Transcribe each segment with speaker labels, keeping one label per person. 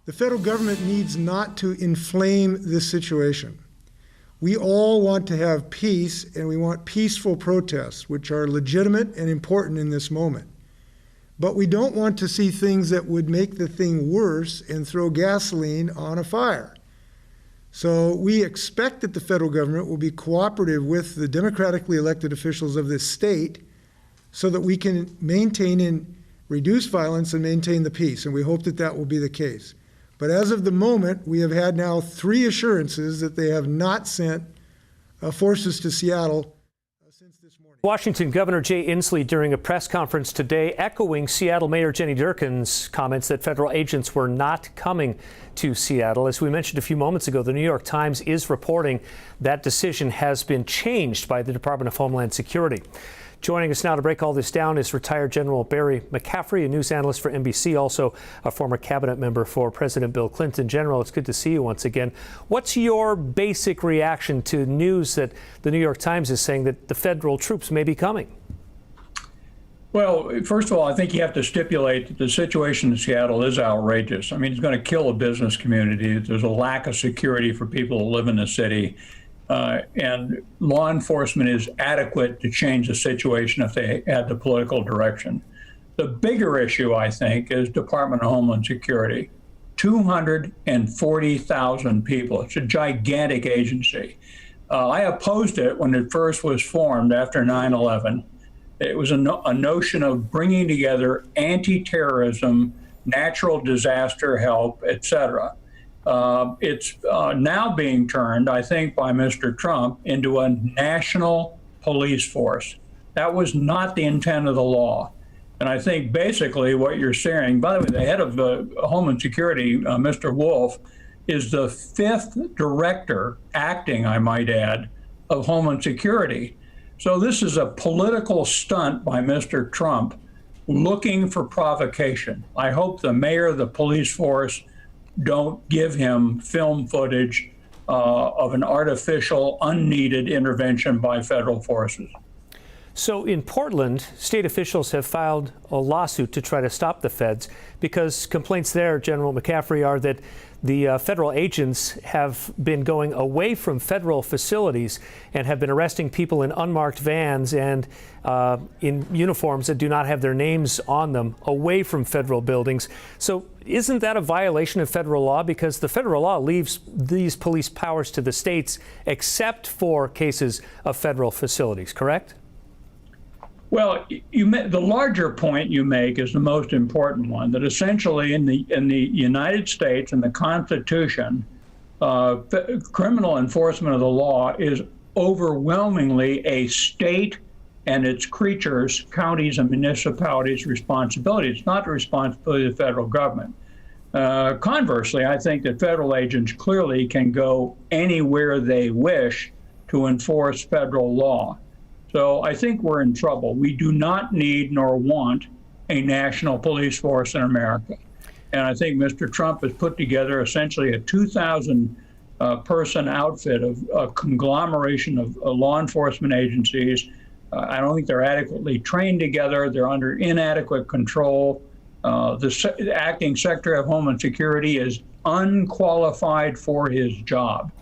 Speaker 1: The federal government needs not to inflame this situation. We all want to have peace, and we want peaceful protests, which are legitimate and important in this moment. But we don't want to see things that would make the thing worse and throw gasoline on a fire. So we expect that the federal government will be cooperative with the democratically elected officials of this state so that we can maintain and reduce violence and maintain the peace, and we hope that that will be the case. But as of the moment, we have had now 3 assurances that they have not sent forces to Seattle since this morning.
Speaker 2: Washington Governor Jay Inslee during a press conference today echoing Seattle Mayor Jenny Durkan's comments that federal agents were not coming to Seattle. As we mentioned a few moments ago, the New York Times is reporting that decision has been changed by the Department of Homeland Security. Joining us now to break all this down is retired General Barry McCaffrey, a news analyst for NBC, also a former cabinet member for President Bill Clinton. General, it's good to see you once again. What's your basic reaction to news that the New York Times is saying that the federal troops may be coming?
Speaker 3: Well, first of all, I think you have to stipulate that the situation in Seattle is outrageous. I mean, it's going to kill a business community. There's a lack of security for people who live in the city. And law enforcement is adequate to change the situation if they had the political direction. The bigger issue, I think, is Department of Homeland Security. 240,000 people. It's a gigantic agency. I opposed it when it first was formed after 9/11. It was a notion of bringing together anti-terrorism, natural disaster help, etc. It's now being turned, I think, by Mr. Trump into a national police force. That was not the intent of the law. And I think basically what you're saying, by the way, the head of Homeland Security, Mr. Wolf, is the 5th director, acting, I might add, of Homeland Security. So this is a political stunt by Mr. Trump looking for provocation. I hope the mayor of the police force don't give him film footage of an artificial, unneeded intervention by federal forces.
Speaker 2: So in Portland, state officials have filed a lawsuit to try to stop the feds because complaints there, General McCaffrey, are that the federal agents have been going away from federal facilities and have been arresting people in unmarked vans and in uniforms that do not have their names on them away from federal buildings. So isn't that a violation of federal law? Because the federal law leaves these police powers to the states except for cases of federal facilities, correct?
Speaker 3: Well, the larger point you make is the most important one, that essentially in the United States and the Constitution, criminal enforcement of the law is overwhelmingly a state and its creatures, counties and municipalities' responsibility. It's not the responsibility of the federal government. Conversely, I think that federal agents clearly can go anywhere they wish to enforce federal law. So I think we're in trouble. We do not need nor want a national police force in America. And I think Mr. Trump has put together essentially a 2,000 person outfit of a conglomeration of law enforcement agencies. I don't think they're adequately trained together. They're under inadequate control. The acting Secretary of Homeland Security is unqualified for his job.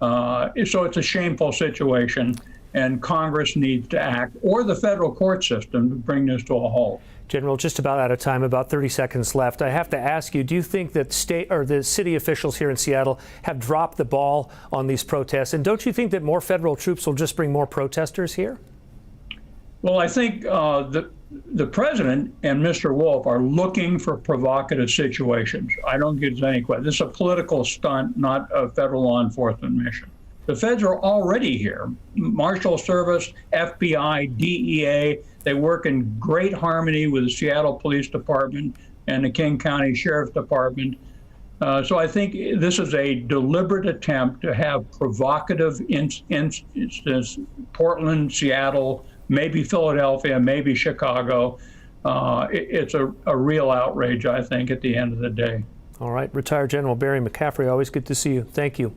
Speaker 3: So it's a shameful situation. And Congress needs to act, or the federal court system, to bring this to a halt.
Speaker 2: General, just about out of time, about 30 seconds left. I have to ask you, do you think that state or the city officials here in Seattle have dropped the ball on these protests? And don't you think that more federal troops will just bring more protesters here?
Speaker 3: Well, I think the president and Mr. Wolf are looking for provocative situations. I don't think there's any question. This is a political stunt, not a federal law enforcement mission. The feds are already here. Marshal Service, FBI, DEA, they work in great harmony with the Seattle Police Department and the King County Sheriff's Department. So I think this is a deliberate attempt to have provocative instances, Portland, Seattle, maybe Philadelphia, maybe Chicago. It's a real outrage, I think, at the end of the day.
Speaker 2: All right. Retired General Barry McCaffrey, always good to see you. Thank you.